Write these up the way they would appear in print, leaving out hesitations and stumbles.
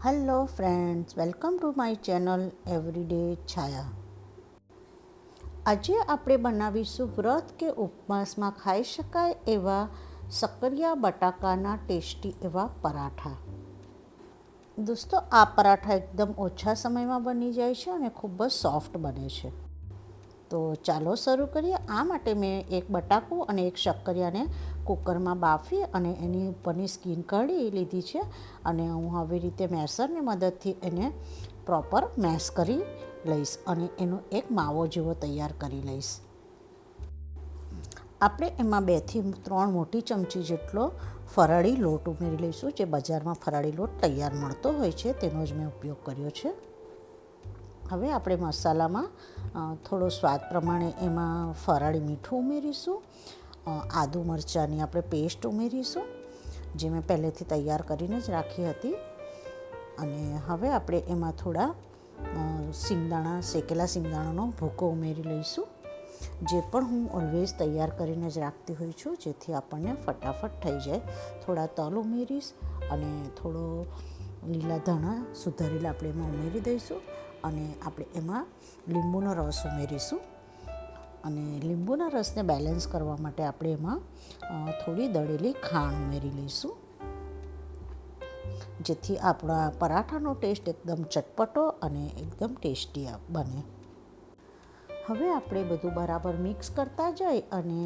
Hello friends, welcome to my channel everyday Chhaya. આજે આપણે બનાવીશું વ્રત કે ઉપવાસમાં ખાઈ શકાય એવા સક્કરિયા બટાકાના ટેસ્ટી એવા પરાઠા. દોસ્તો, આ પરાઠા એકદમ ઓછા સમયમાં બની જાય છે અને ખૂબ જ સોફ્ટ બને છે. તો ચાલો શરૂ કરીએ. આ માટે મેં એક બટાકું અને એક શક્કરિયાને કુકરમાં બાફી અને એની ઉપરની સ્કીન કાઢી લીધી છે અને હું આવી રીતે મેસરની મદદથી એને પ્રોપર મેશ કરી લઈશ અને એનો એક માવો જેવો તૈયાર કરી લઈશ. આપણે એમાં 2 થી 3 મોટી ચમચી જેટલો ફરાળી લોટ ઉમેરી લઈશું. જે બજારમાં ફરાળી લોટ તૈયાર મળતો હોય છે તેનો જ મેં ઉપયોગ કર્યો છે. હવે આપણે મસાલામાં થોડો સ્વાદ પ્રમાણે એમાં ફરાળી મીઠું ઉમેરીશું. આદુ મરચાંની આપણે પેસ્ટ ઉમેરીશું, જે મેં પહેલેથી તૈયાર કરીને જ રાખી હતી. અને હવે આપણે એમાં થોડા શેકેલા સિંગદાણાનો ભૂકો ઉમેરી લઈશું, જે પણ હું ઓલવેઝ તૈયાર કરીને જ રાખતી હોઈ છું, જેથી આપણને ફટાફટ થઈ જાય. થોડા તલ ઉમેરીશ અને થોડો લીલા ધાણા સુધારેલા આપણે એમાં ઉમેરી દઈશું અને આપણે એમાં લીંબુનો રસ ઉમેરીશું. અને લીંબુના રસને બેલેન્સ કરવા માટે આપણે એમાં થોડી દળેલી ખાંડ ઉમેરી લઈશું, જેથી આપણા પરાઠાનો ટેસ્ટ એકદમ ચટપટો અને એકદમ ટેસ્ટી બને. હવે આપણે બધું બરાબર મિક્સ કરતા જઈ અને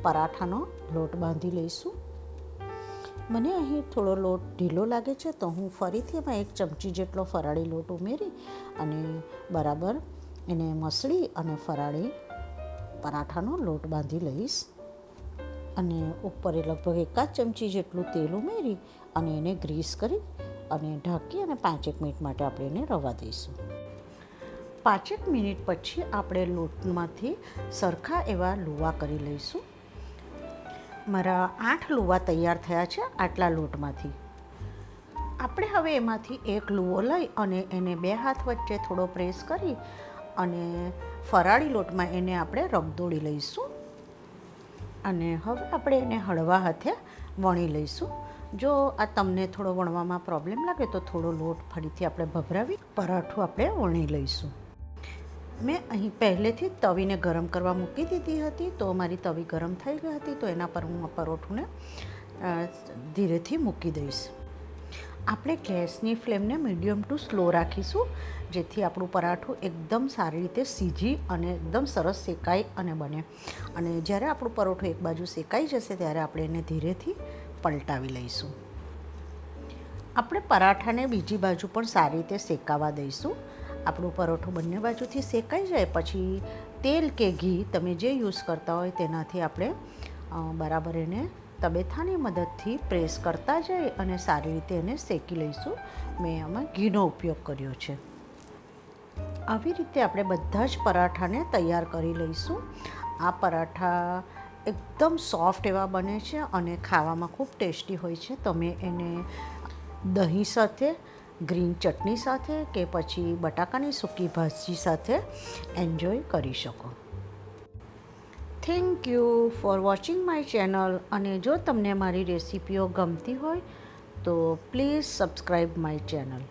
પરાઠાનો લોટ બાંધી લઈશું. મને અહીં થોડો લોટ ઢીલો લાગે છે, તો હું ફરીથી એમાં 1 ચમચી જેટલો ફરાળી લોટ ઉમેરી અને બરાબર એને મસળી અને ફરાળી પરાઠાનો લોટ બાંધી લઈશ. અને ઉપર લગભગ 1 ચમચી જેટલું તેલ ઉમેરી અને એને ગ્રીસ કરી અને ઢાંકી અને 5 મિનિટ માટે આપણે એને રવા દઈશું. 5 મિનિટ પછી આપણે લોટમાંથી સરખા એવા લુવા કરી લઈશું. મારા 8 લુવા તૈયાર થયા છે આટલા લોટમાંથી. આપણે હવે એમાંથી એક લુવો લઈ અને એને 2 હાથ વચ્ચે થોડો પ્રેસ કરી અને ફરાળી લોટમાં એને આપણે રગદોળી લઈશું. અને હવે આપણે એને હળવા હાથે વણી લઈશું. જો આ તમને થોડો વણવામાં પ્રોબ્લેમ લાગે તો થોડો લોટ ફરીથી આપણે ભભરાવી પરાઠું આપણે વણી લઈશું. મેં અહીં પહેલેથી જ તવીને ગરમ કરવા મૂકી દીધી હતી, તો મારી તવી ગરમ થઈ ગઈ હતી, તો એના પર હું પરોઠુંને ધીરેથી મૂકી દઈશ. આપણે ગેસની ફ્લેમને મીડિયમ ટુ સ્લો રાખીશું, જેથી આપણું પરાઠું એકદમ સારી રીતે સીજી અને એકદમ સરસ શેકાય અને બને. અને જ્યારે આપણું પરોઠું એક બાજુ શેકાઈ જશે ત્યારે આપણે એને ધીરેથી પલટાવી લઈશું. આપણે પરાઠાને બીજી બાજુ પણ સારી રીતે શેકાવા દઈશું. આપણું પરોઠું બંને બાજુથી શેકાઈ જાય પછી તેલ કે ઘી તમે જે યુઝ કરતા હોય તેનાથી આપણે બરાબર એને તબેથાની મદદથી પ્રેસ કરતા જઈ અને સારી રીતે એને શેકી લઈશું. મેં આમાં ઘીનો ઉપયોગ કર્યો છે. આવી રીતે આપણે બધા જ પરાઠાને તૈયાર કરી લઈશું. આ પરાઠા એકદમ સોફ્ટ એવા બને છે અને ખાવામાં ખૂબ ટેસ્ટી હોય છે. તમે એને દહીં સાથે, ગ્રીન ચટણી સાથે કે પછી બટાકાની સૂકી ભાજી સાથે એન્જોય કરી શકો. Thank you for watching my channel. અને જો તમને મારી રેસિપીઓ ગમતી હોય તો પ્લીઝ સબસ્ક્રાઈબ માય ચેનલ.